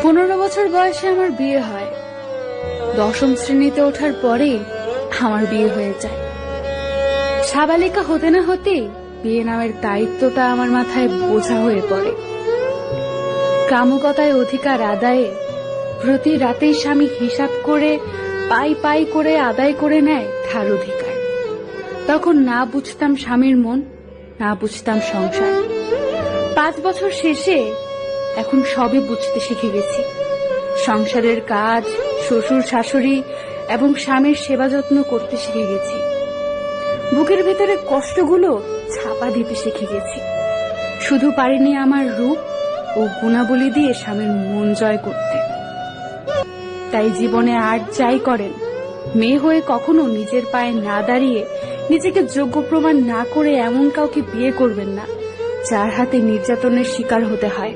15 বছর বয়সে আমার বিয়ে হয়। 10ম শ্রেণীতে ওঠার পরেই আমার বিয়ে হয়ে যায়। সাবালিকা হতে না হতেই বিয়ে নামের দায়িত্বটা আমার মাথায় বোঝা হয়ে পড়ে। কামুকতায় অধিকার আদায়ে প্রতি রাতেই স্বামী হিসাব করে পাই পাই করে আদায় করে নেয় তার অধিকার। তখন না বুঝতাম স্বামীর মন, না বুঝতাম সংসার। 5 বছর শেষে এখন সবই বুঝতে শিখে গেছি। সংসারের কাজ, শ্বশুর শাশুড়ি এবং স্বামীর সেবা যত্ন করতে শিখে গেছি। বুকের ভেতরে কষ্টগুলো ছাপা দিতে শিখে গেছি। শুধু পারিনি আমার রূপ ও গুণাবলী দিয়ে স্বামীর মন জয় করতে। তাই জীবনে আর যাই করেন, মেয়ে হয়ে কখনো নিজের পায়ে না দাঁড়িয়ে, নিজেকে যোগ্য প্রমাণ না করে এমন কাউকে বিয়ে করবেন না যার হাতে নির্যাতনের শিকার হতে হয়।